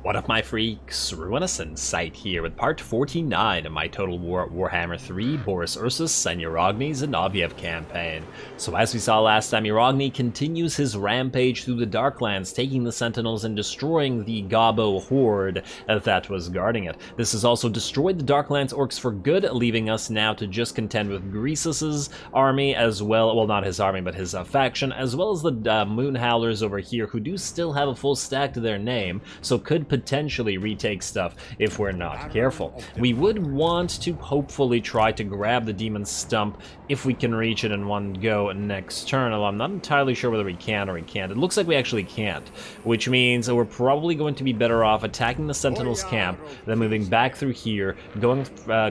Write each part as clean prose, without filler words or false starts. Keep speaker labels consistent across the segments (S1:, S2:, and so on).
S1: What up, my freaks? RuinousInsight here with part 49 of my Total Warhammer 3 Boris Ursus and Uragni's Zinoviev campaign. So as we saw last time, Uragni continues his rampage through the Darklands, taking the Sentinels and destroying the Gobbo horde that was guarding it. This has also destroyed the Darklands orcs for good, leaving us now to just contend with Greasus's army as well, well, not his army, but his faction, as well as the Moonhowlers over here, who do still have a full stack to their name, so could potentially retake stuff if we're not careful. We would want to hopefully try to grab the Demon Stump if we can reach it in one go next turn, although I'm not entirely sure whether we can or we can't. It looks like we actually can't, which means we're probably going to be better off attacking the Sentinels camp, then moving back through here, going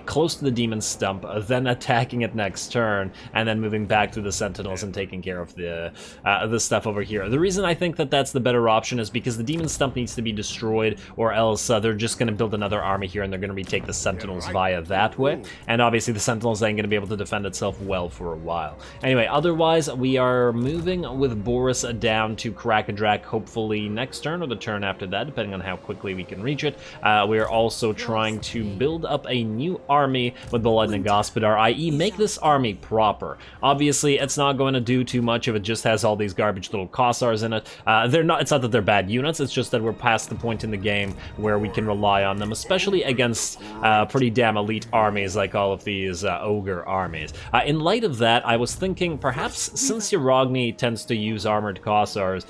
S1: close to the Demon Stump, then attacking it next turn, and then moving back through the Sentinels and taking care of the stuff over here. The reason I think that that's the better option is because the Demon Stump needs to be destroyed, or else they're just going to build another army here and they're going to retake the Sentinels via that way. And obviously the Sentinels ain't going to be able to defend itself well for a while. Anyway, otherwise we are moving with Boris down to Krakadrak hopefully next turn or the turn after that, depending on how quickly we can reach it. We are also trying to build up a new army with Beledna Gospodar, i.e. make this army proper. Obviously it's not going to do too much if it just has all these garbage little Kossars in it. It's not that they're bad units, it's just that we're past the point in the game where we can rely on them, especially against pretty damn elite armies like all of these ogre armies. In light of that, I was thinking perhaps since Uragni tends to use armored Kossars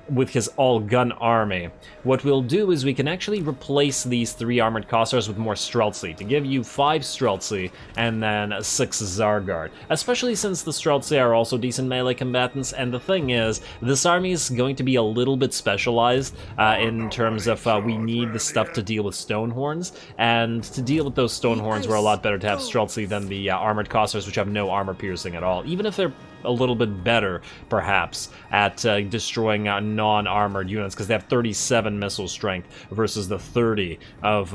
S1: with his all-gun army, what we'll do is we can actually replace these 3 armored Kossars with more Streltsy, to give you 5 Streltsy and then 6 Zargard, especially since the Streltsy are also decent melee combatants. And the thing is, this army is going to be a little bit specialized in terms of we need the stuff to deal with Stonehorns, and to deal with those Stonehorns, we're a lot better to have Streltsy than the armored Kossars, which have no armor piercing at all, even if they're a little bit better, perhaps, at destroying non-armored units, because they have 37 missile strength versus the 30 of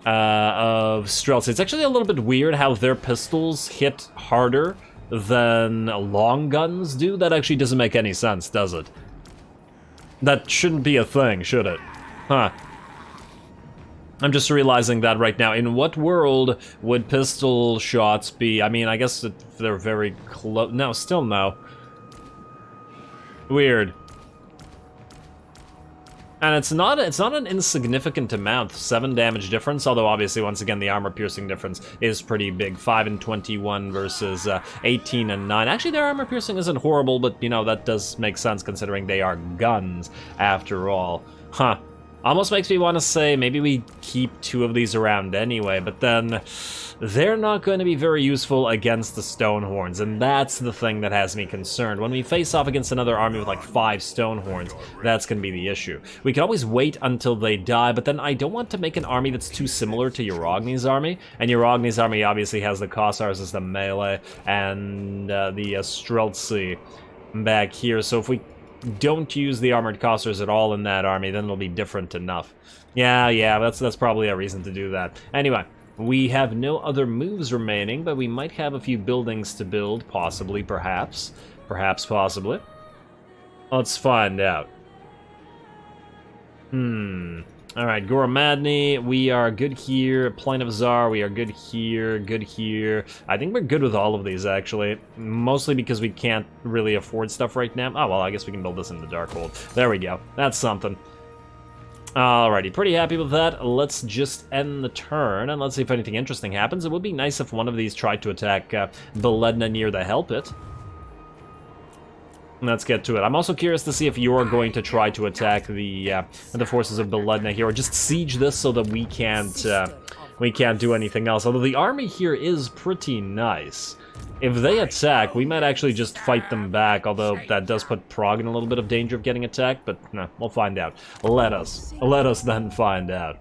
S1: Streltsy. It's actually a little bit weird how their pistols hit harder than long guns do. That actually doesn't make any sense, does it? That shouldn't be a thing, should it? Huh. I'm just realizing that right now. In what world would pistol shots be? I mean, I guess if they're very close. No, still no. Weird. And it's not an insignificant amount, 7 damage difference, although obviously once again the armor piercing difference is pretty big. 5 and 21 versus 18 and 9. Actually their armor piercing isn't horrible, but you know, that does make sense considering they are guns after all. Huh. Almost makes me want to say maybe we keep 2 of these around anyway, but then they're not going to be very useful against the Stonehorns, and that's the thing that has me concerned. When we face off against another army with like 5 Stonehorns, that's going to be the issue. We can always wait until they die, but then I don't want to make an army that's too similar to Uragni's army, and Uragni's army obviously has the Kossars as the melee, and the Streltsy back here, so if we don't use the armored Kossars at all in that army, then it'll be different enough. Yeah, that's probably a reason to do that. Anyway, we have no other moves remaining, but we might have a few buildings to build, possibly, perhaps. Perhaps, possibly. Let's find out. Alright, Goromadny, we are good here. Plain of Tzar, we are good here, good here. I think we're good with all of these, actually. Mostly because we can't really afford stuff right now. Oh, well, I guess we can build this in the Darkhold. There we go. That's something. Alrighty, pretty happy with that. Let's just end the turn, and let's see if anything interesting happens. It would be nice if one of these tried to attack Beledna near the Hell Pit. Let's get to it. I'm also curious to see if you're going to try to attack the forces of Beledna here, or just siege this so that we can't do anything else. Although the army here is pretty nice. If they attack, we might actually just fight them back, although that does put Prague in a little bit of danger of getting attacked, but no, we'll find out. Let us then find out.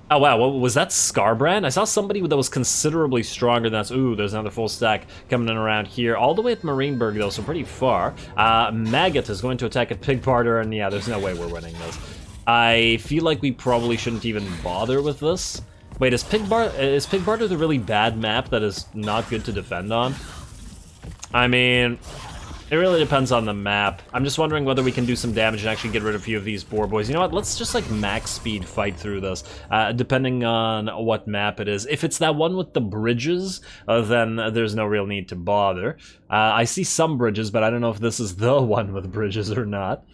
S1: Oh wow, was that Scarbrand? I saw somebody that was considerably stronger than us. Ooh, there's another full stack coming in around here. All the way at Marienburg though, so pretty far. Maggot is going to attack at Pig Barter, and yeah, there's no way we're winning this. I feel like we probably shouldn't even bother with this. Wait, is Pig Barter the really bad map that is not good to defend on? I mean, It really depends on the map. I'm just wondering whether we can do some damage and actually get rid of a few of these boar boys. You know what? Let's just like max speed fight through this, depending on what map it is. If it's that one with the bridges, then there's no real need to bother. I see some bridges, but I don't know if this is the one with bridges or not.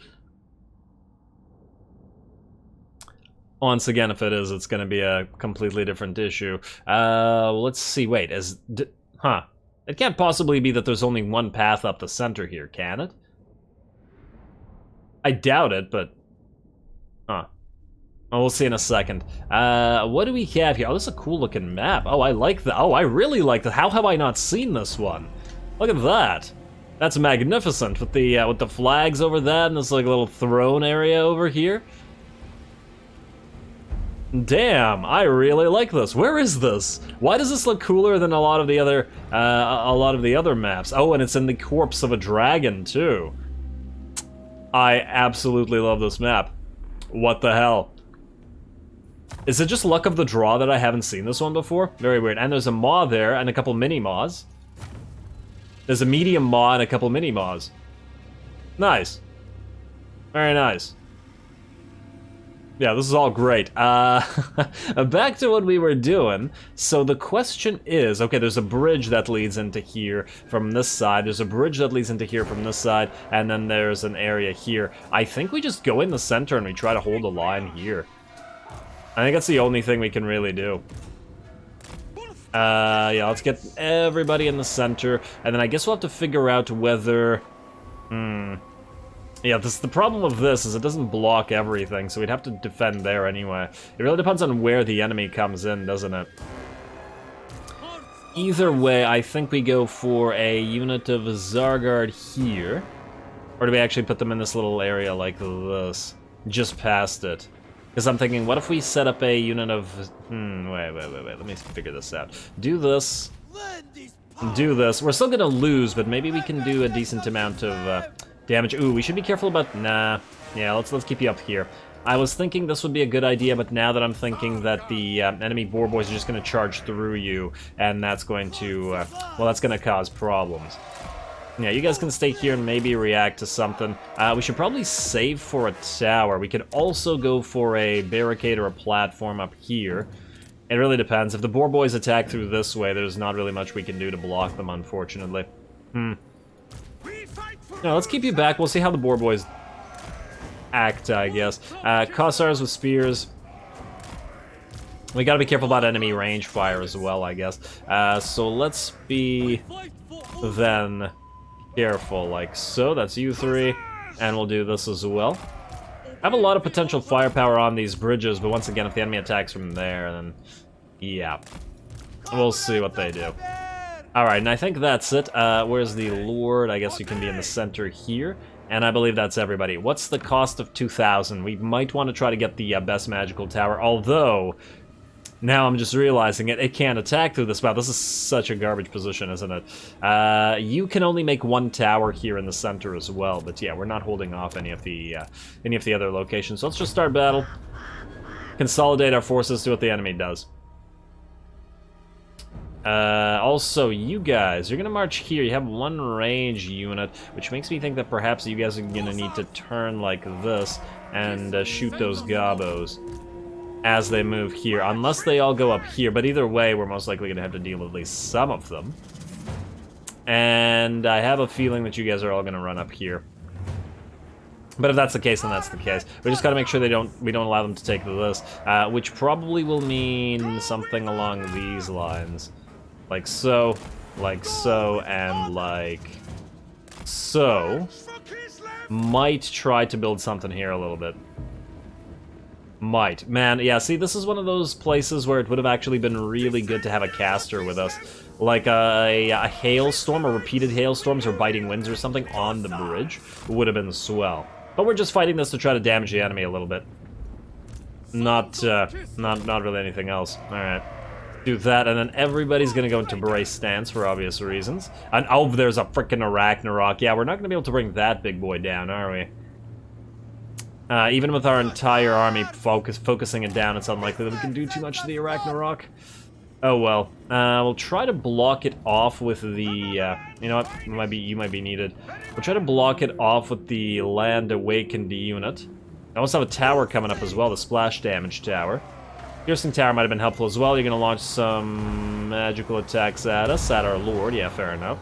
S1: Once again, if it is, it's going to be a completely different issue. Let's see. Wait, huh? It can't possibly be that there's only one path up the center here, can it? I doubt it, but... Huh. Well, we'll see in a second. What do we have here? Oh, this is a cool-looking map. Oh, I like that. Oh, I really like that. How have I not seen this one? Look at that. That's magnificent, with the flags over that, and this, like, little throne area over here. Damn, I really like this. Where is this? Why does this look cooler than a lot of the other maps? Oh, and it's in the corpse of a dragon too. I absolutely love this map. What the hell? Is it just luck of the draw that I haven't seen this one before? Very weird. And there's a maw there and a couple mini maws. There's a medium maw and a couple mini maws. Nice. Very nice. Yeah, this is all great. Back to what we were doing. So the question is, okay, there's a bridge that leads into here from this side. There's a bridge that leads into here from this side, and then there's an area here. I think we just go in the center and we try to hold a line here. I think that's the only thing we can really do. Yeah, let's get everybody in the center, and then I guess we'll have to figure out whether... Yeah, the problem with this is it doesn't block everything, so we'd have to defend there anyway. It really depends on where the enemy comes in, doesn't it? Either way, I think we go for a unit of Zargard here. Or do we actually put them in this little area like this? Just past it. Because I'm thinking, what if we set up a unit of... wait, let me figure this out. Do this. Do this. We're still gonna lose, but maybe we can do a decent amount of... damage. Ooh, we should be careful about... Nah. Yeah, let's keep you up here. I was thinking this would be a good idea, but now that I'm thinking that the enemy boar boys are just going to charge through you, and that's going to... well, that's going to cause problems. Yeah, you guys can stay here and maybe react to something. We should probably save for a tower. We could also go for a barricade or a platform up here. It really depends. If the boar boys attack through this way, there's not really much we can do to block them, unfortunately. No, let's keep you back. We'll see how the boar boys act, I guess. Kossars with spears. We gotta be careful about enemy range fire as well, I guess. So let's be then careful, like so. That's you three, and we'll do this as well. I have a lot of potential firepower on these bridges, but once again, if the enemy attacks from there, then yeah, we'll see what they do. Alright, and I think that's it. Where's the Lord? I guess you can be in the center here. And I believe that's everybody. What's the cost of 2,000? We might want to try to get the best magical tower, although... Now I'm just realizing it can't attack through this map. This is such a garbage position, isn't it? You can only make one tower here in the center as well, but yeah, we're not holding off any of the other locations. So let's just start battle. Consolidate our forces, see what the enemy does. Also, you guys, you're gonna march here. You have one range unit, which makes me think that perhaps you guys are gonna need to turn like this and shoot those gobos as they move here, unless they all go up here. But either way, we're most likely gonna have to deal with at least some of them. And I have a feeling that you guys are all gonna run up here. But if that's the case, then that's the case. We just gotta make sure we don't allow them to take this, which probably will mean something along these lines. Like so, and like so. Might try to build something here a little bit. Might. Man, yeah, see, this is one of those places where it would have actually been really good to have a caster with us. Like a hailstorm, or repeated hailstorms, or biting winds or something on the bridge would have been swell. But we're just fighting this to try to damage the enemy a little bit. Not really anything else. Alright. Do that, and then everybody's gonna go into brace stance for obvious reasons. And oh, there's a frickin' Arachnarok. Yeah, we're not gonna be able to bring that big boy down, are we? Even with our entire army focusing it down, it's unlikely that we can do too much to the Arachnarok. Oh well. We'll try to block it off with the, you know what, you might be needed. We'll try to block it off with the Land Awakened unit. I also have a tower coming up as well, the splash damage tower. Piercing tower might have been helpful as well. You're gonna launch some magical attacks at us, at our lord. Yeah, fair enough.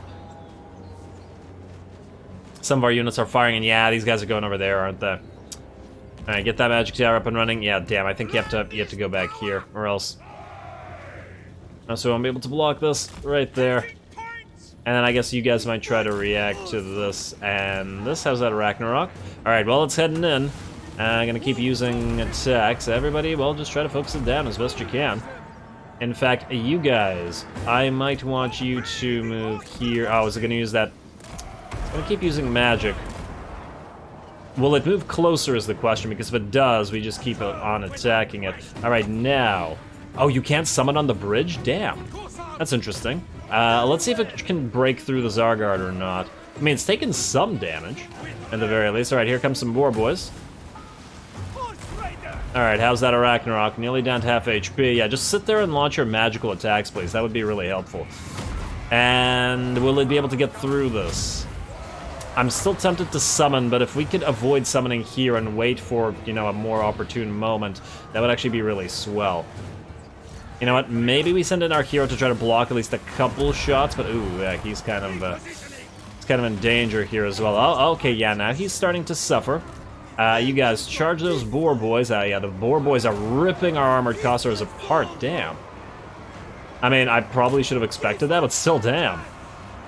S1: Some of our units are firing, and yeah, these guys are going over there, aren't they? Alright, get that magic tower up and running. Yeah, damn, I think you have to go back here, or else... So I won't be able to block this right there. And then I guess you guys might try to react to this and this. How's that, Ragnarok? Alright, well, it's heading in. I'm gonna keep using attacks. Everybody, well, just try to focus it down as best you can. In fact, you guys, I might want you to move here. Oh, is it gonna use that? It's gonna keep using magic. Will it move closer is the question, because if it does, we just keep on attacking it. Alright, now... Oh, you can't summon on the bridge? Damn. That's interesting. Let's see if it can break through the Zargard or not. I mean, it's taken some damage, at the very least. Alright, here comes some boar boys. Alright, how's that, Ragnarok? Nearly down to half HP. Yeah, just sit there and launch your magical attacks, please. That would be really helpful. And will it be able to get through this? I'm still tempted to summon, but if we could avoid summoning here and wait for, you know, a more opportune moment, that would actually be really swell. You know what, maybe we send in our hero to try to block at least a couple shots, but ooh, yeah, he's kind of in danger here as well. Oh, okay, yeah, now he's starting to suffer. You guys charge those boar boys. Yeah, the boar boys are ripping our armored Kossars apart, damn. I mean, I probably should have expected that, but still, damn.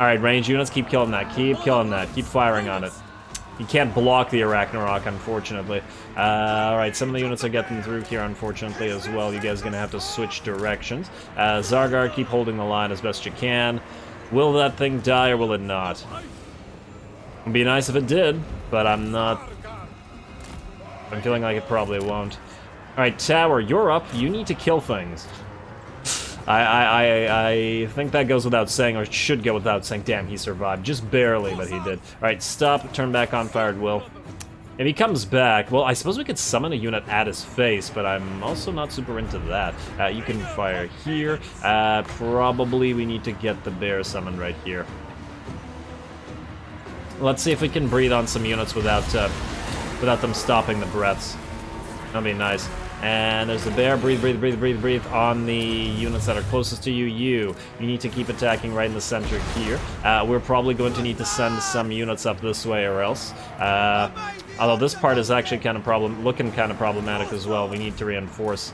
S1: Alright, range units, keep killing that, keep firing on it. You can't block the Ragnarok, unfortunately. Alright, some of the units are getting through here, unfortunately, as well. You guys are gonna have to switch directions. Zargard, keep holding the line as best you can. Will that thing die, or will it not? It'd be nice if it did, but I'm feeling like it probably won't. Alright, Tower, you're up. You need to kill things. I think that goes without saying, or it should go without saying. Damn, he survived. Just barely, but he did. Alright, stop. Turn back on fired will. If he comes back, well, I suppose we could summon a unit at his face, but I'm also not super into that. You can fire here. Probably we need to get the bear summoned right here. Let's see if we can breathe on some units without them stopping the breaths. That'll be nice. And there's the bear. Breathe on the units that are closest to you. You need to keep attacking right in the center here. We're probably going to need to send some units up this way or else. Although this part is actually kind of looking kind of problematic as well. We need to reinforce.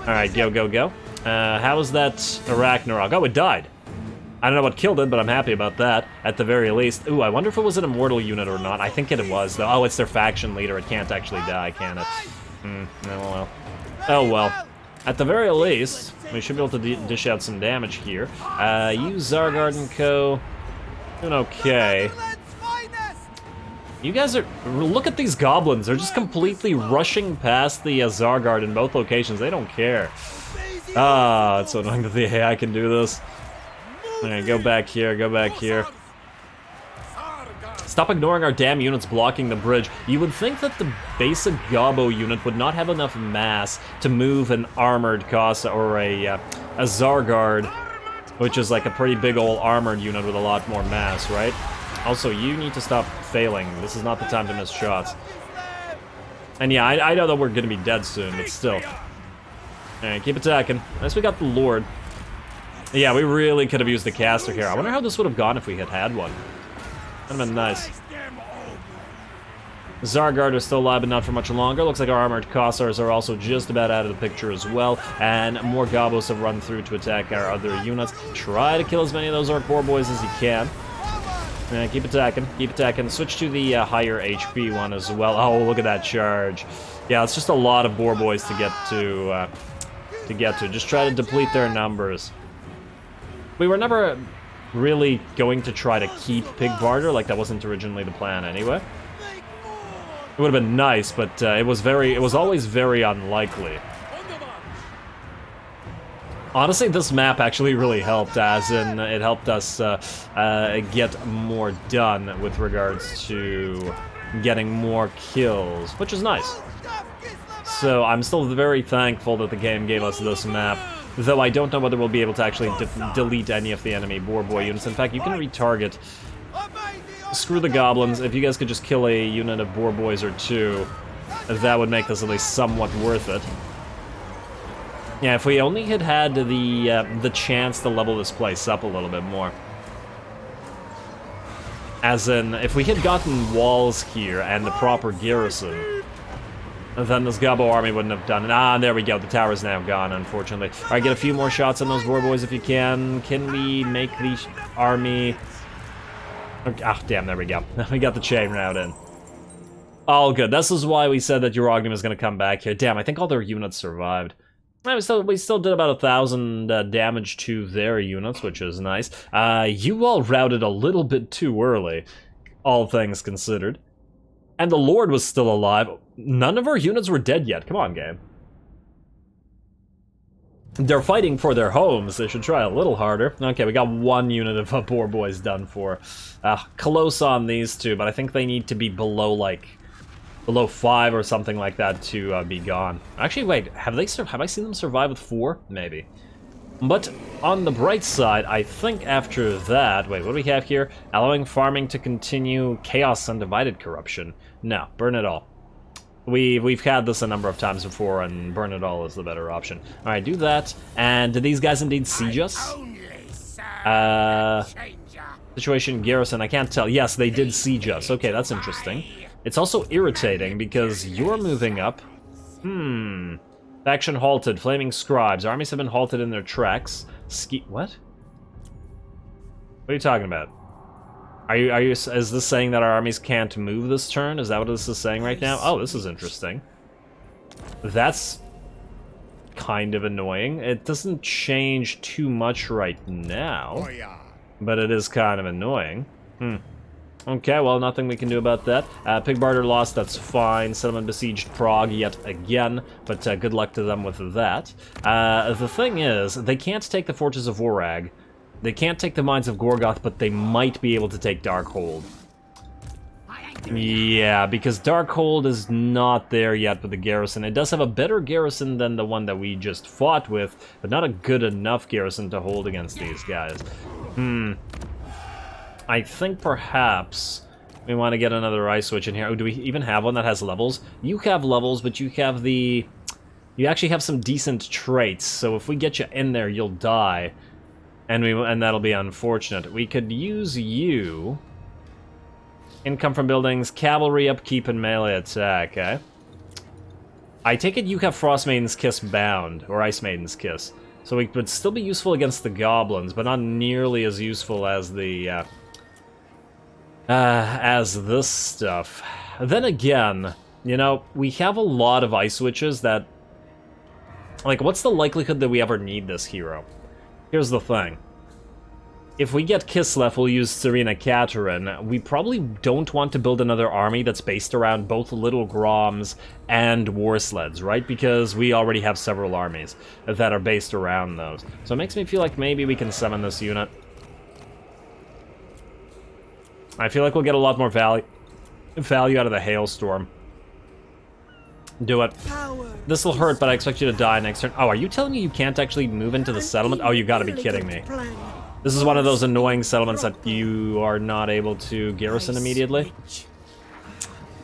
S1: Alright, go. How is that Ragnarok? Oh, it died. I don't know what killed it, but I'm happy about that, at the very least. Ooh, I wonder if it was an immortal unit or not. I think it was, though. Oh, it's their faction leader. It can't actually die, can it? Oh well. At the very least, we should be able to dish out some damage here. You Zargard and co. Doing okay. You guys are... Look at these goblins. They're just completely rushing past the Zargard in both locations. They don't care. Ah, it's so annoying that the AI can do this. Alright, go back here. Stop ignoring our damn units blocking the bridge. You would think that the basic Gobbo unit would not have enough mass to move an armored Kossa or a Zargard, which is like a pretty big old armored unit with a lot more mass, right? Also, you need to stop failing. This is not the time to miss shots. And yeah, I know that we're gonna be dead soon, but still. Alright, keep attacking. Nice, we got the Lord. Yeah, we really could have used the caster here. I wonder how this would have gone if we had had one. That'd have been nice. Zargard is still alive, but not for much longer. Looks like our armored Kossars are also just about out of the picture as well. And more Gobbos have run through to attack our other units. Try to kill as many of those Orc Boar Boys as you can. Keep attacking. Switch to the higher HP one as well. Oh, look at that charge. Yeah, it's just a lot of Boar Boys to get to. Just try to deplete their numbers. We were never really going to try to keep Pig Barter, like that wasn't originally the plan anyway. It would have been nice, but it was always very unlikely. Honestly, this map actually really helped, as in it helped us get more done with regards to getting more kills, which is nice. So I'm still very thankful that the game gave us this map. Though I don't know whether we'll be able to actually delete any of the enemy boar boy units. In fact, you can retarget. Screw the goblins. If you guys could just kill a unit of boar boys or two, that would make this at least somewhat worth it. Yeah, if we only had had the chance to level this place up a little bit more. As in, if we had gotten walls here and the proper garrison, then this Gobbo army wouldn't have done it. Ah, there we go. The tower's now gone, unfortunately. All right, get a few more shots on those boar boys if you can. Can we make the army... Ah, damn, there we go. We got the chain route in. All good. This is why we said that Urogny was going to come back here. Damn, I think all their units survived. We still did about 1,000 damage to their units, which is nice. You all routed a little bit too early, all things considered. And the Lord was still alive. None of our units were dead yet. Come on, game. They're fighting for their homes. They should try a little harder. Okay, we got one unit of boar boys done for. Close on these two, but I think they need to be below, like... below 5 or something like that to be gone. Actually, wait, have I seen them survive with 4? Maybe. But on the bright side, I think after that... Wait, what do we have here? Allowing farming to continue. Chaos Undivided Corruption. No, burn it all. We've had this a number of times before, and burn it all is the better option. Alright, do that. And did these guys indeed siege us? Situation garrison, I can't tell. Yes, they did siege us. Okay, that's interesting. It's also irritating because you're moving up. Faction halted. Flaming scribes. Armies have been halted in their tracks. What? What are you talking about? Is this saying that our armies can't move this turn? Is that what this is saying right now? Oh, this is interesting. That's kind of annoying. It doesn't change too much right now, but it is kind of annoying. Okay, well, nothing we can do about that. Pig Barter lost, that's fine. Settlement besieged Prague yet again, but good luck to them with that. The thing is, they can't take the Fortress of Vorag. They can't take the Mines of Gorgoth, but they might be able to take Darkhold. Yeah, because Darkhold is not there yet with the garrison. It does have a better garrison than the one that we just fought with, but not a good enough garrison to hold against these guys. I think perhaps we want to get another ice switch in here. Oh, do we even have one that has levels? You have levels, but you have the... You actually have some decent traits, so if we get you in there, you'll die. And that'll be unfortunate. We could use you. Income from buildings, cavalry, upkeep, and melee attack, eh? I take it you have Frost Maiden's Kiss bound, or Ice Maiden's Kiss. So we would still be useful against the goblins, but not nearly as useful as the, as this stuff. Then again, you know, we have a lot of ice witches that... Like, what's the likelihood that we ever need this hero? Here's the thing. If we get Kislev, we'll use Serena Katerin. We probably don't want to build another army that's based around both Little Groms and War Sleds, right? Because we already have several armies that are based around those. So it makes me feel like maybe we can summon this unit. I feel like we'll get a lot more value out of the Hailstorm. Do it. This'll hurt, but I expect you to die next turn. Oh, are you telling me you can't actually move into the settlement? Oh, you gotta be kidding me. This is one of those annoying settlements that you are not able to garrison immediately.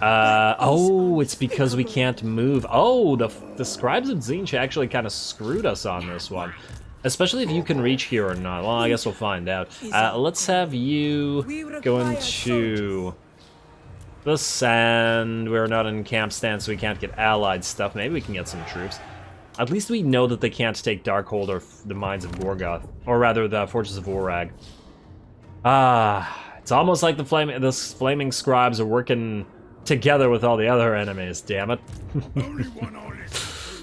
S1: Oh, it's because we can't move. Oh, the Scribes of Tzeentch actually kind of screwed us on this one. Especially if you can reach here or not. Well, I guess we'll find out. Let's have you go into this, and we're not in camp stand, so we can't get allied stuff. Maybe we can get some troops. At least we know that they can't take Darkhold or the Mines of Gorgoth. Or rather, the Fortress of Vorag. It's almost like the flaming scribes are working together with all the other enemies, damn it.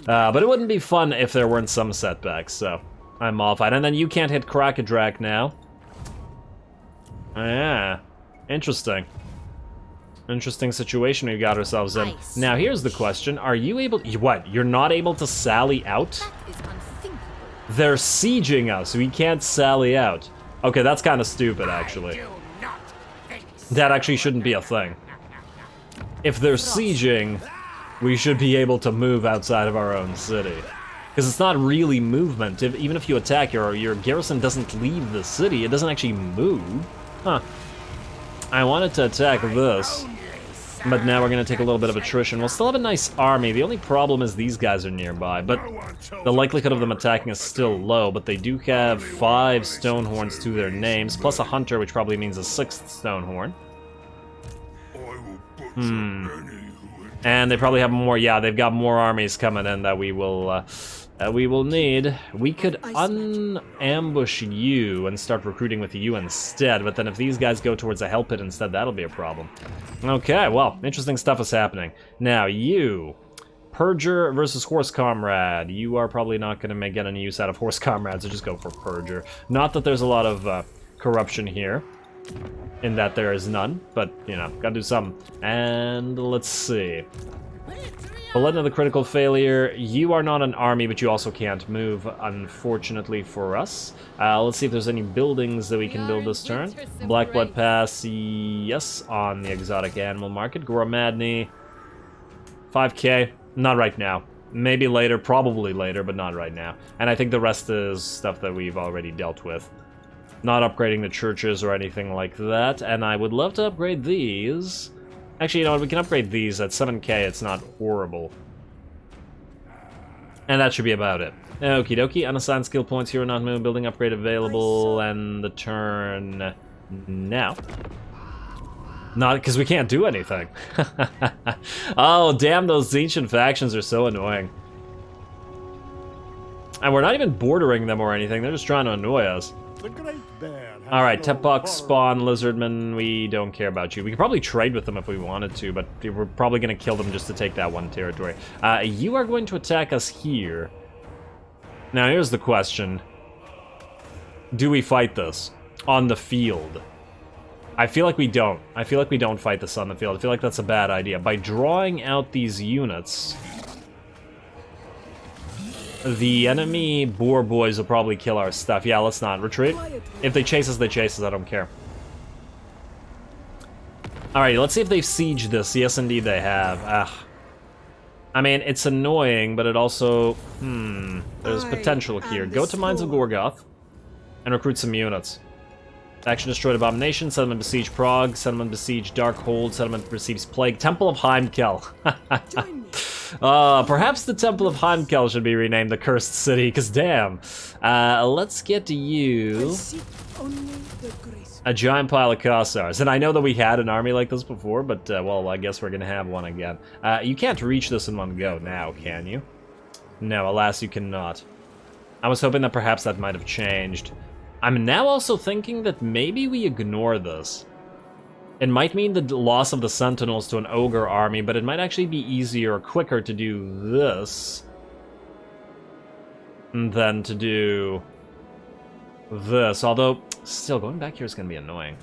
S1: But it wouldn't be fun if there weren't some setbacks, so I'm all fine. And then you can't hit Krakadrak now. Yeah, interesting. Interesting situation we got ourselves in. Now, here's the question. Are you able... What? You're not able to sally out? They're sieging us. We can't sally out. Okay, that's kind of stupid, actually. That actually shouldn't be a thing. If they're sieging, we should be able to move outside of our own city. Because it's not really movement. Even if you attack, your garrison doesn't leave the city. It doesn't actually move. Huh. I wanted to attack this, but now we're going to take a little bit of attrition. We'll still have a nice army. The only problem is these guys are nearby, but the likelihood of them attacking is still low. But they do have 5 Stonehorns to their names, plus a hunter, which probably means a 6th Stonehorn. And they probably have more. Yeah, they've got more armies coming in that we will need. We could ambush you and start recruiting with you instead, but then if these guys go towards a hell pit instead, that'll be a problem. Okay, well, interesting stuff is happening. Now, you, Purger versus Horse Comrade. You are probably not going to get any use out of Horse Comrade, so just go for Purger. Not that there's a lot of corruption here, in that there is none, but, you know, gotta do something. And let's see. Bulletin of the critical failure. You are not an army, but you also can't move, unfortunately for us. Let's see if there's any buildings that we can build this turn. Blackblood Pass, yes, on the exotic animal market. Goramadny, 5k, not right now. Maybe later, probably later, but not right now. And I think the rest is stuff that we've already dealt with. Not upgrading the churches or anything like that, and I would love to upgrade these. Actually, you know what, we can upgrade these at 7k, it's not horrible. And that should be about it. Okie dokie, unassigned skill points here, not move, building upgrade available, and the turn now. Not, because we can't do anything. Oh, damn, those ancient factions are so annoying. And we're not even bordering them or anything, they're just trying to annoy us. Alright, Tepok, Spawn, Lizardman, we don't care about you. We could probably trade with them if we wanted to, but we're probably going to kill them just to take that one territory. You are going to attack us here. Now, here's the question. Do we fight this on the field? I feel like we don't. I feel like we don't fight this on the field. I feel like that's a bad idea. By drawing out these units, the enemy boar boys will probably kill our stuff. Yeah, let's not. Retreat. If they chase us, they chase us. I don't care. Alright, let's see if they've sieged this. Yes, indeed they have. I mean, it's annoying, but it also... there's potential here. Go to Mines of Gorgoth and recruit some units. Action destroyed Abomination. Settlement besiege Prague. Settlement besiege Darkhold. Settlement receives Plague. Temple of Heimkel. Perhaps the Temple of Heimkel should be renamed the Cursed City, because damn. Let's get to you. A giant pile of Kossars. And I know that we had an army like this before, but, well, I guess we're going to have one again. You can't reach this in one go now, can you? No, alas, you cannot. I was hoping that perhaps that might have changed. I'm now also thinking that maybe we ignore this. It might mean the loss of the Sentinels to an Ogre army, but it might actually be easier or quicker to do this than to do this. Although, still, going back here is going to be annoying.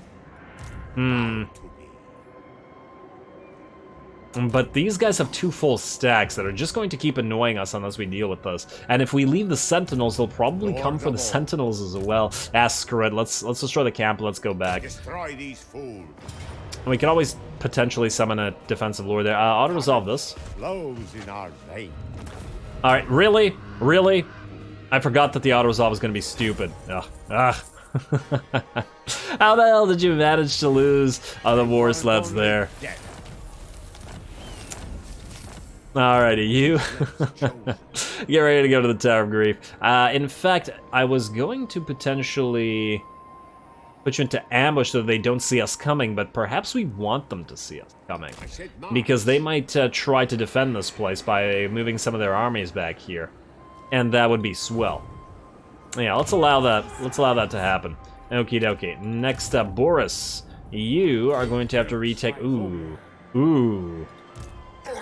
S1: But these guys have 2 full stacks that are just going to keep annoying us unless we deal with this. And if we leave the Sentinels, they'll probably come for the Sentinels as well. Screw it. Let's destroy the camp. Let's go back.
S2: Destroy these fools.
S1: We can always potentially summon a defensive lord there. Auto-resolve this.
S2: Flows in our veins.
S1: Alright, really? Really? I forgot that the auto-resolve was going to be stupid. Ugh. How the hell did you manage to lose the war sleds there? Alrighty, you get ready to go to the Tower of Grief. In fact, I was going to potentially put you into ambush so they don't see us coming, but perhaps we want them to see us coming. Because they might try to defend this place by moving some of their armies back here. And that would be swell. Yeah, let's allow that to happen. Okie dokie. Next up, Boris. You are going to have to retake... Ooh.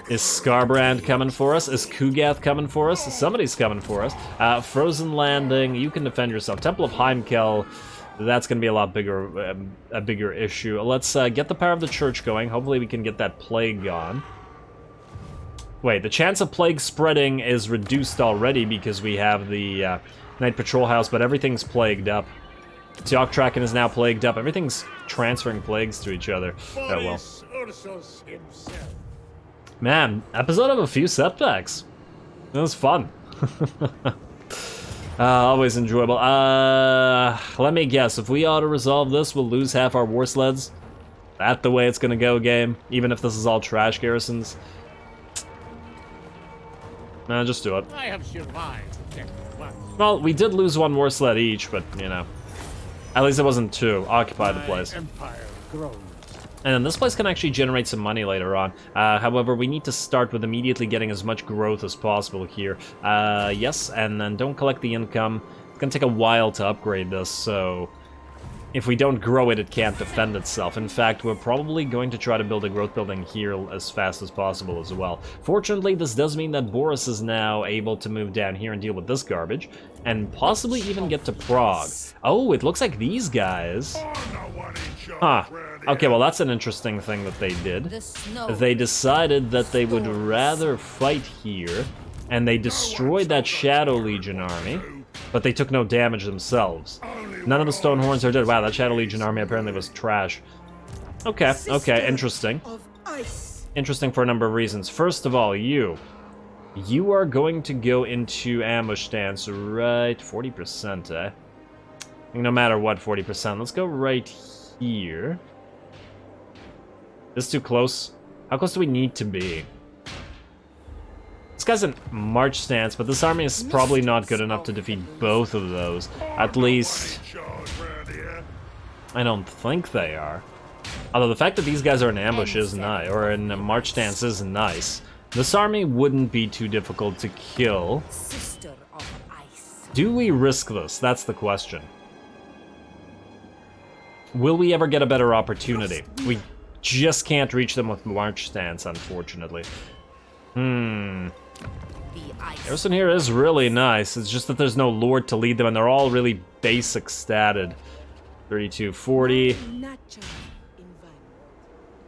S1: Is Scarbrand coming for us? Is Kugath coming for us? Somebody's coming for us. Frozen Landing, you can defend yourself. Temple of Heimkel, that's going to be a lot bigger, a bigger issue. Let's get the power of the church going. Hopefully we can get that plague gone. Wait, the chance of plague spreading is reduced already because we have the Night Patrol House, but everything's plagued up. Teoktraken is now plagued up. Everything's transferring plagues to each other. Oh well.
S2: Boris Ursus himself.
S1: Man, episode of a few setbacks. It was fun. Always enjoyable. Let me guess. If we auto-resolve this, we'll lose half our war sleds. That the way it's gonna go, game? Even if this is all trash garrisons? Nah, just do it.
S2: I have survived.
S1: Well, we did lose one war sled each, but, you know. At least it wasn't two. Occupy the place.
S2: Empire grows.
S1: And then this place can actually generate some money later on. However, we need to start with immediately getting as much growth as possible here. Yes, and then don't collect the income. It's gonna take a while to upgrade this, so if we don't grow it, it can't defend itself. In fact, we're probably going to try to build a growth building here as fast as possible as well. Fortunately, this does mean that Boris is now able to move down here and deal with this garbage, and possibly even get to Prague. Oh, it looks like these guys... Huh. Okay, well that's an interesting thing that they did. They decided that they would rather fight here, and they destroyed that Shadow Legion army, but they took no damage themselves. None of the Stonehorns are dead. Wow, that Shadow Legion army apparently was trash. Okay, okay, interesting. Interesting for a number of reasons. First of all, you are going to go into ambush stance, right? 40%, eh? No matter what, 40%. Let's go right here. This too close? How close do we need to be? This guy's in march stance, but this army is probably not good enough to defeat both of those. At least... I don't think they are. Although the fact that these guys are in ambush is nice, or in march stance is nice. This army wouldn't be too difficult to kill. Do we risk this? That's the question. Will we ever get a better opportunity? We just can't reach them with march stance, unfortunately. Ursun here is really nice. It's just that there's no lord to lead them, and they're all really basic statted. 32, 40.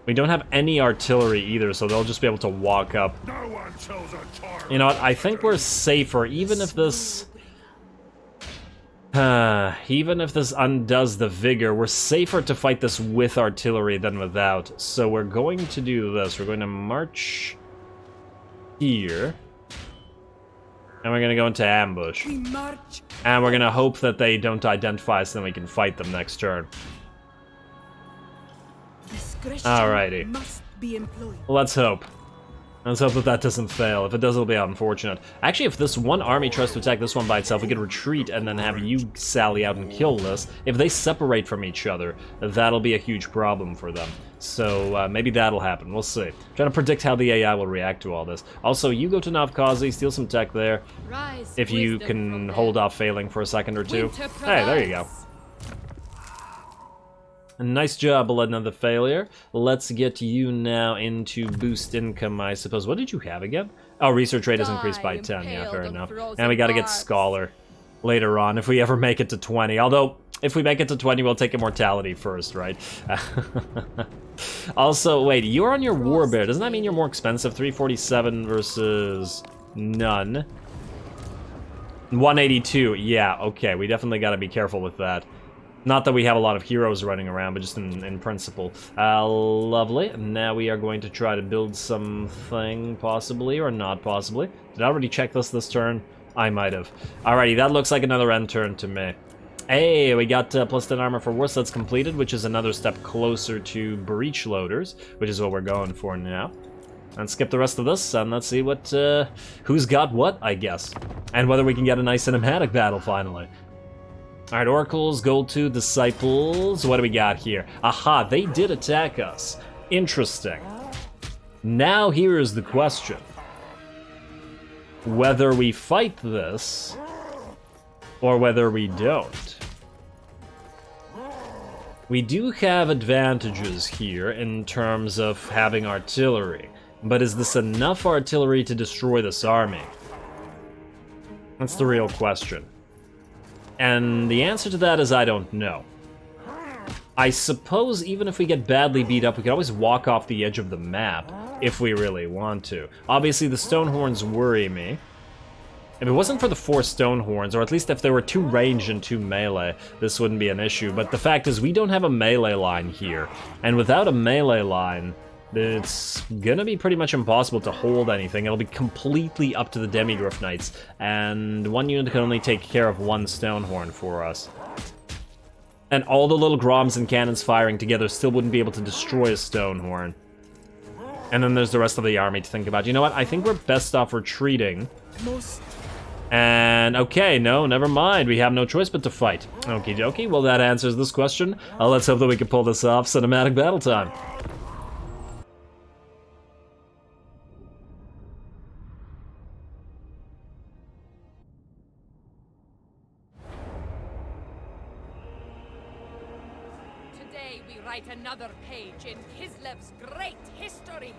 S1: We don't have any artillery either, so they'll just be able to walk up. You know what? I think we're safer, even if this... even if this undoes the vigor, we're safer to fight this with artillery than without. So we're going to do this. We're going to march here. And we're going to go into ambush. And we're going to hope that they don't identify us, then we can fight them next turn. Alrighty. Let's hope. Let's hope that that doesn't fail. If it does, it'll be unfortunate. Actually, if this one army tries to attack this one by itself, we could retreat and then have you sally out and kill this. If they separate from each other, that'll be a huge problem for them. So maybe that'll happen. We'll see. Trying to predict how the AI will react to all this. Also, you go to Novkazi, steal some tech there. If you can hold off failing for a second or two. Hey, there you go. Nice job, another failure. Let's get you now into boost income, I suppose. What did you have again? Oh, research rate is increased by 10. Yeah, fair enough. And we gotta get Scholar later on if we ever make it to 20. Although, if we make it to 20, we'll take Immortality first, right? Also, wait, you're on your War Bear. Doesn't that mean you're more expensive? 347 versus none. 182. Yeah, okay. We definitely gotta be careful with that. Not that we have a lot of heroes running around, but just in principle. Lovely. Now we are going to try to build something, possibly, or not possibly. Did I already check this turn? I might have. Alrighty, that looks like another end turn to me. Hey, we got plus 10 armor for war sleds completed, which is another step closer to breach loaders, which is what we're going for now. Let's skip the rest of this, and let's see what, who's got what, I guess. And whether we can get a nice cinematic battle, finally. Alright, Oracles, Gold 2, Disciples. What do we got here? Aha, they did attack us. Interesting. Now here is the question. Whether we fight this, or whether we don't. We do have advantages here in terms of having artillery. But is this enough artillery to destroy this army? That's the real question. And the answer to that is I don't know. I suppose even if we get badly beat up, we can always walk off the edge of the map if we really want to. Obviously, the Stonehorns worry me. If it wasn't for the 4 Stonehorns, or at least if there were 2 ranged and 2 melee, this wouldn't be an issue. But the fact is, we don't have a melee line here. And without a melee line, it's gonna be pretty much impossible to hold anything. It'll be completely up to the Demigryph Knights, and one unit can only take care of one Stonehorn for us. And all the little Groms and cannons firing together still wouldn't be able to destroy a Stonehorn. And then there's the rest of the army to think about. You know what? I think we're best off retreating. And, okay, no, never mind. We have no choice but to fight. Okie dokie, well that answers this question. Let's hope that we can pull this off. Cinematic battle time.
S3: Today we write another page in Kislev's great history.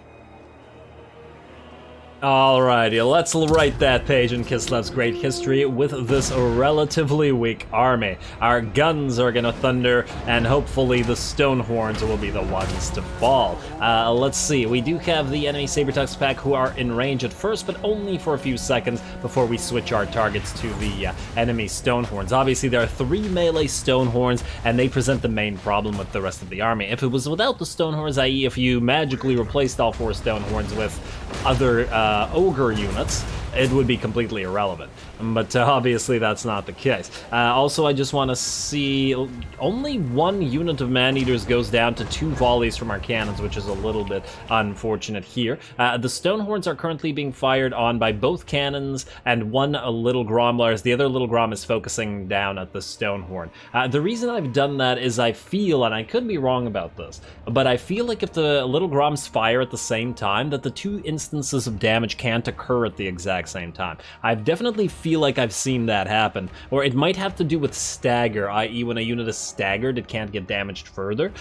S1: Alrighty, let's write that page in Kislev's great history with this relatively weak army. Our guns are gonna thunder, and hopefully the Stonehorns will be the ones to fall. Let's see, we do have the enemy Sabertusk pack who are in range at first, but only for a few seconds before we switch our targets to the enemy Stonehorns. Obviously, there are 3 melee Stonehorns, and they present the main problem with the rest of the army. If it was without the Stonehorns, i.e. if you magically replaced all 4 Stonehorns with other ogre units, it would be completely irrelevant. But obviously that's not the case. Also, I just want to see only 1 unit of man-eaters goes down to 2 volleys from our cannons, which is a little bit unfortunate here. The Stonehorns are currently being fired on by both cannons and 1 little Grom, whereas the other little Grom is focusing down at the Stonehorn. The reason I've done that is I feel, and I could be wrong about this, but I feel like if the little Groms fire at the same time, that the 2 instances of damage can't occur at the exact same time. I definitely feel like I've seen that happen, or it might have to do with stagger, i.e. when a unit is staggered, it can't get damaged further.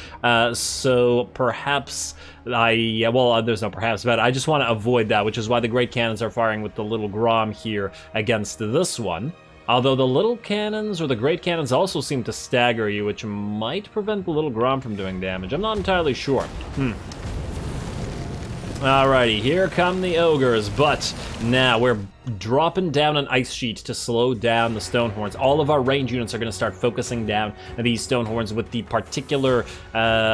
S1: So perhaps there's no perhaps, but I just want to avoid that, which is why the great cannons are firing with the little Grom here against this one. Although the little cannons or the great cannons also seem to stagger you, which might prevent the little Grom from doing damage. I'm not entirely sure. Alrighty, here come the ogres, but now we're dropping down an ice sheet to slow down the Stonehorns. All of our range units are going to start focusing down these Stonehorns with the particular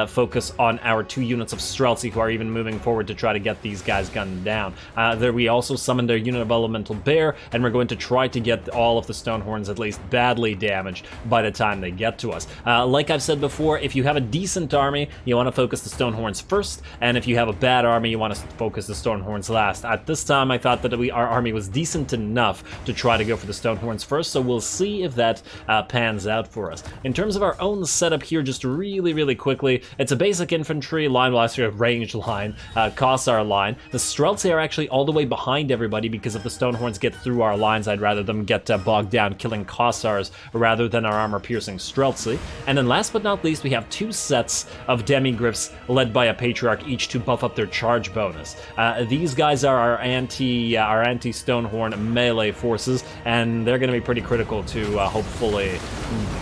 S1: focus on our 2 units of Streltsy, who are even moving forward to try to get these guys gunned down. There we also summoned a unit of Elemental Bear, and we're going to try to get all of the Stonehorns at least badly damaged by the time they get to us. Like I've said before, if you have a decent army, you want to focus the Stonehorns first, and if you have a bad army, you want to focus the Stonehorns last. At this time, I thought that our army was decent enough to try to go for the Stonehorns first, so we'll see if that pans out for us. In terms of our own setup here, just really quickly, it's a basic infantry line, well, actually a ranged line, Kossar line. The Streltsy are actually all the way behind everybody, because if the Stonehorns get through our lines, I'd rather them get bogged down killing Kossars rather than our armor-piercing Streltsy. And then last but not least, we have 2 sets of Demigryphs led by a Patriarch, each to buff up their charge bonus. These guys are our anti-Stonehorn melee forces, and they're going to be pretty critical to hopefully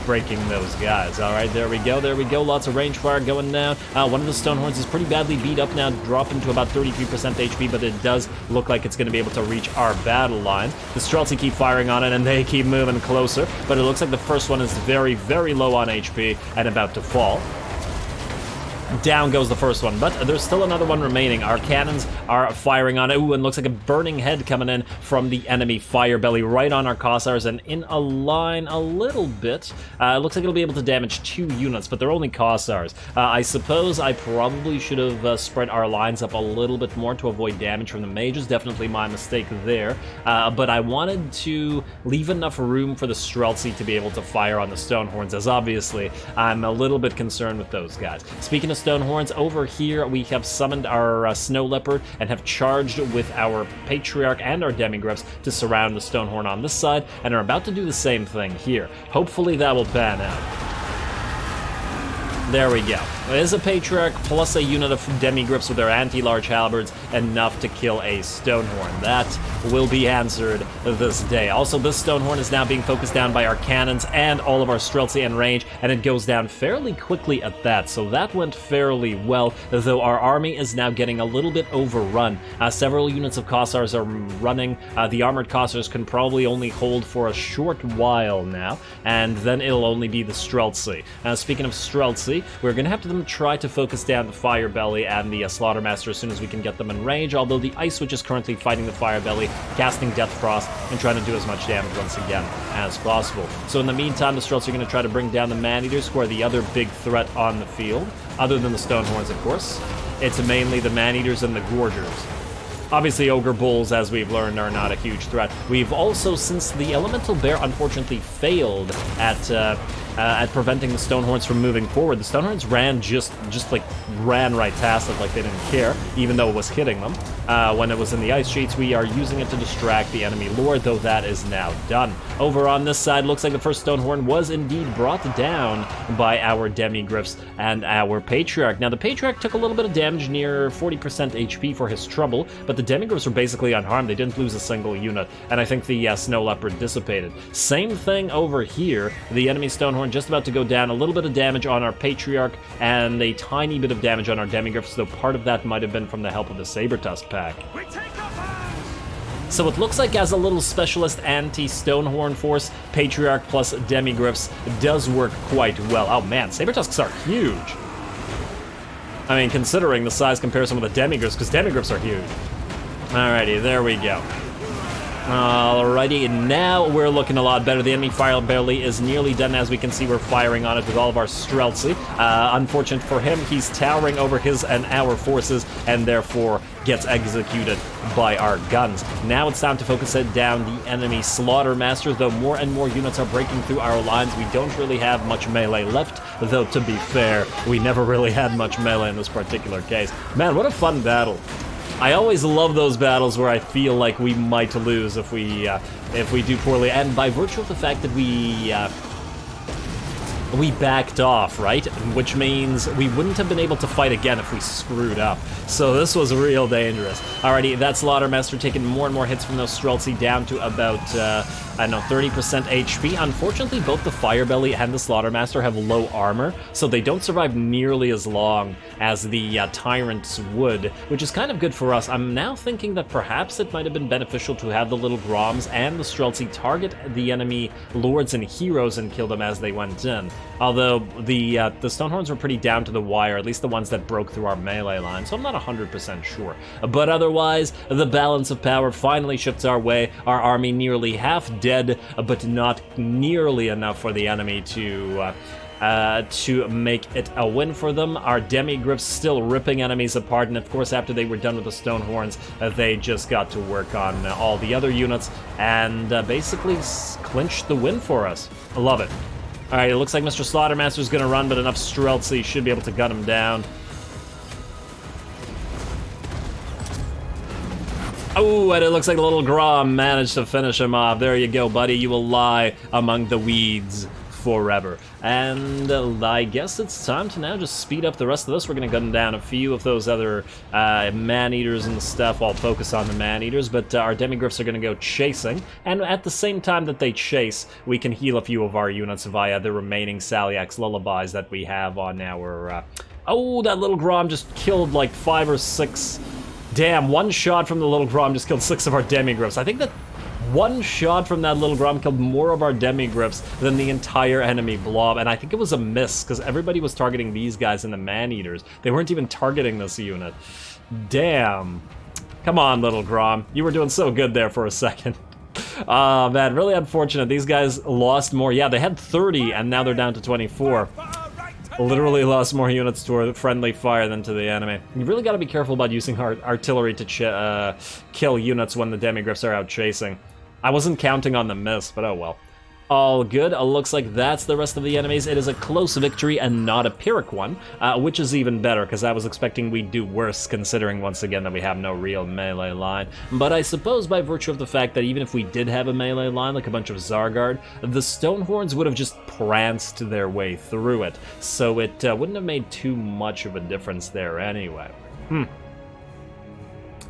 S1: breaking those guys. Alright, there we go, lots of range fire going down. One of the Stonehorns is pretty badly beat up now, dropping to about 33% HP, but it does look like it's going to be able to reach our battle line. The Streltsy keep firing on it, and they keep moving closer, but it looks like the first one is very low on HP and about to fall. Down goes the first one, but there's still another one remaining. Our cannons are firing on it. Ooh, and looks like a burning head coming in from the enemy fire belly right on our Kossars, and in a line a little bit. It looks like it'll be able to damage 2 units, but they're only Kossars. I suppose I probably should have spread our lines up a little bit more to avoid damage from the mages. Definitely my mistake there. But I wanted to leave enough room for the Streltsy to be able to fire on the Stonehorns, as obviously I'm a little bit concerned with those guys. Speaking of Stonehorns, over here we have summoned our Snow Leopard and have charged with our Patriarch and our Demigryphs to surround the Stonehorn on this side, and are about to do the same thing here. Hopefully that will pan out. There we go. It is a Patriarch plus a unit of Demigryphs with their anti-large halberds, enough to kill a Stonehorn. That will be answered this day. Also, this Stonehorn is now being focused down by our cannons and all of our Streltsy and range, and it goes down fairly quickly at that, so that went fairly well, though our army is now getting a little bit overrun. Several units of Kossars are running. The armored Kossars can probably only hold for a short while now, and then it'll only be the Streltsy. Speaking of Streltsy, Streltsy. We're going to have to try to focus down the Fire Belly and the Slaughtermaster as soon as we can get them in range, although the Ice Witch is currently fighting the Fire Belly, casting Death Frost, and trying to do as much damage once again as possible. So in the meantime, the Streltsy are going to try to bring down the Man-Eaters, who are the other big threat on the field, other than the Stonehorns, of course. It's mainly the Man-Eaters and the Gorgers. Obviously, Ogre Bulls, as we've learned, are not a huge threat. We've also, since the Elemental Bear unfortunately failed at preventing the Stonehorns from moving forward, the Stonehorns ran just ran right past it like they didn't care, even though it was hitting them. When it was in the ice sheets, we are using it to distract the enemy lord, though that is now done. Over on this side, looks like the first Stonehorn was indeed brought down by our Demigryphs and our Patriarch. Now, the Patriarch took a little bit of damage, near 40% HP for his trouble, but the Demigryphs were basically unharmed. They didn't lose a single unit, and I think the Snow Leopard dissipated. Same thing over here. The enemy Stonehorn just about to go down. A little bit of damage on our Patriarch, and a tiny bit of damage on our Demigryphs, though part of that might have been from the help of the Saber-Tusk pack. So it looks like as a little specialist anti-Stonehorn force, Patriarch plus Demigryphs does work quite well. Oh man, Saber-Tusks are huge. I mean, considering the size comparison with the Demigryphs, because Demigryphs are huge. Alrighty, there we go. Alrighty, now we're looking a lot better. The enemy Fire Belly is nearly done. As we can see, we're firing on it with all of our Streltsy. Unfortunate for him, he's towering over his and our forces, and therefore gets executed by our guns. Now it's time to focus it down the enemy Slaughtermasters, though more and more units are breaking through our lines. We don't really have much melee left, though to be fair, we never really had much melee in this particular case. Man, what a fun battle. I always love those battles where I feel like we might lose if we do poorly, and by virtue of the fact that we backed off, right? Which means we wouldn't have been able to fight again if we screwed up. So this was real dangerous. Alrighty, that Slaughtermaster taking more and more hits from those Streltsy, down to about, I don't know, 30% HP. Unfortunately, both the Firebelly and the Slaughtermaster have low armor, so they don't survive nearly as long as the Tyrants would, which is kind of good for us. I'm now thinking that perhaps it might have been beneficial to have the little Groms and the Streltsy target the enemy Lords and Heroes and kill them as they went in. Although the Stonehorns were pretty down to the wire, at least the ones that broke through our melee line, so I'm not 100% sure. But otherwise, the balance of power finally shifts our way. Our army nearly half dead, but not nearly enough for the enemy to make it a win for them. Our Demigryphs still ripping enemies apart, and of course after they were done with the Stonehorns, they just got to work on all the other units and basically clinched the win for us. I love it. Alright, it looks like Mr. Slaughtermaster's gonna run, but enough Streltsy should be able to gun him down. Oh, and it looks like the little Grom managed to finish him off. There you go, buddy. You will lie among the weeds forever. And I guess it's time to now just speed up the rest of this. We're going to gun down a few of those other man-eaters and stuff. I'll focus on the man-eaters, but our Demigryphs are going to go chasing. And at the same time that they chase, we can heal a few of our units via the remaining Salyax Lullabies that we have on our... Oh, that little Grom just killed like 5 or 6... Damn, one shot from the little Grom just killed 6 of our Demigryphs. I think that one shot from that little Grom killed more of our Demigryphs than the entire enemy blob, and I think it was a miss, because everybody was targeting these guys and the Man-Eaters. They weren't even targeting this unit. Damn. Come on, little Grom. You were doing so good there for a second. Oh, man, really unfortunate. These guys lost more. Yeah, they had 30, and now they're down to 24. Literally lost more units to our friendly fire than to the enemy. You really got to be careful about using artillery to kill units when the Demigryphs are out chasing. I wasn't counting on the miss, but oh well. All good. Looks like that's the rest of the enemies. It is a close victory and not a Pyrrhic one, which is even better, because I was expecting we'd do worse, considering once again that we have no real melee line. But I suppose by virtue of the fact that even if we did have a melee line, like a bunch of Zargard, the Stonehorns would have just pranced their way through it, so it wouldn't have made too much of a difference there anyway.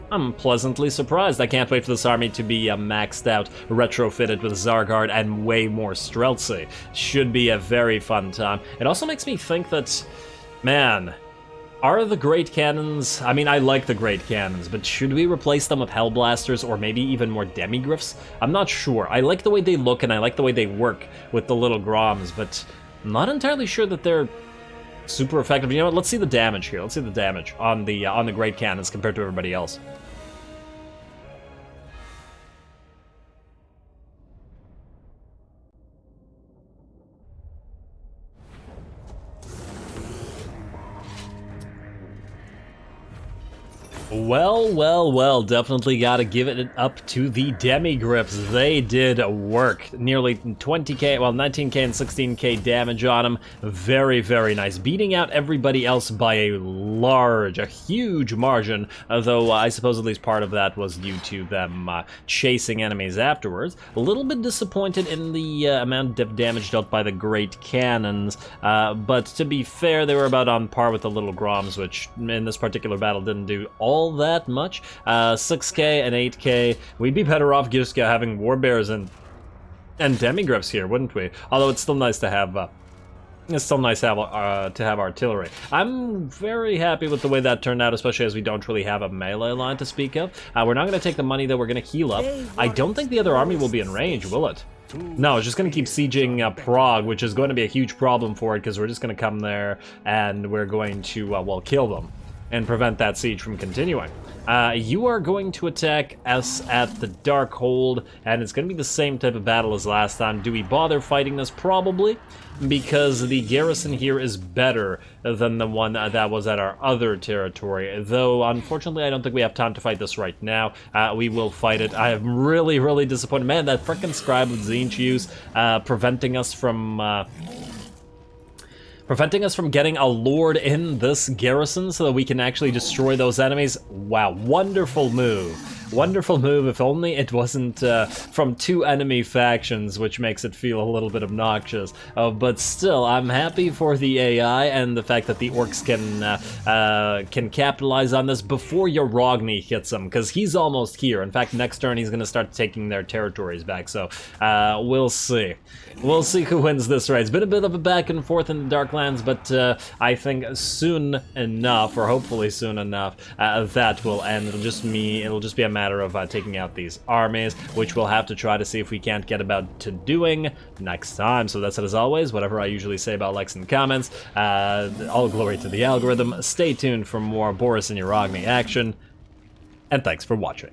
S1: I'm pleasantly surprised. I can't wait for this army to be maxed out, retrofitted with Zargard and way more Streltsy. Should be a very fun time. It also makes me think that, man, are the Great Cannons... I mean, I like the Great Cannons, but should we replace them with Hellblasters or maybe even more Demigryphs? I'm not sure. I like the way they look and I like the way they work with the little Groms, but I'm not entirely sure that they're super effective. You know what? Let's see the damage here. Let's see the damage on the great cannons compared to everybody else. Well, well, well, definitely gotta give it up to the DEMIGRYPHS. They did work. Nearly 20k, well, 19k and 16k damage on them. Very, very nice. Beating out everybody else by a huge margin, although I suppose at least part of that was due to them chasing enemies afterwards. A little bit disappointed in the amount of damage dealt by the great cannons, but to be fair, they were about on par with the little Groms, which in this particular battle didn't do all that much. 6k and 8k. We'd be better off just having Warbears and DEMIGRYPHS here, wouldn't we? Although it's still nice to have to have artillery. I'm very happy with the way that turned out, especially as we don't really have a melee line to speak of. We're not going to take the money that we're going to heal up. I don't think the other army will be in range, will it? No, it's just going to keep sieging Prague, which is going to be a huge problem for it, because we're just going to come there and we're going to, well, kill them and prevent that siege from continuing. You are going to attack us at the Darkhold, and it's going to be the same type of battle as last time. Do we bother fighting this? Probably, because the garrison here is better than the one that was at our other territory. Though, unfortunately, I don't think we have time to fight this right now. We will fight it. I am really, really disappointed. Man, that frickin' scribe with Tzeentch use preventing us from getting a lord in this garrison so that we can actually destroy those enemies. Wow, wonderful move. Wonderful move, if only it wasn't from two enemy factions, which makes it feel a little bit obnoxious. But still, I'm happy for the AI and the fact that the orcs can capitalize on this before Yarogny hits them, because he's almost here. In fact, next turn he's going to start taking their territories back, so we'll see. We'll see who wins this raid. It's been a bit of a back and forth in the Darklands, but I think soon enough, or hopefully soon enough, that will end. It'll just be a matter of taking out these armies, which we'll have to try to see if we can't get about to doing next time. So that's it as always. Whatever I usually say about likes and comments. All glory to the algorithm. Stay tuned for more Boris and Yarogny action, and thanks for watching.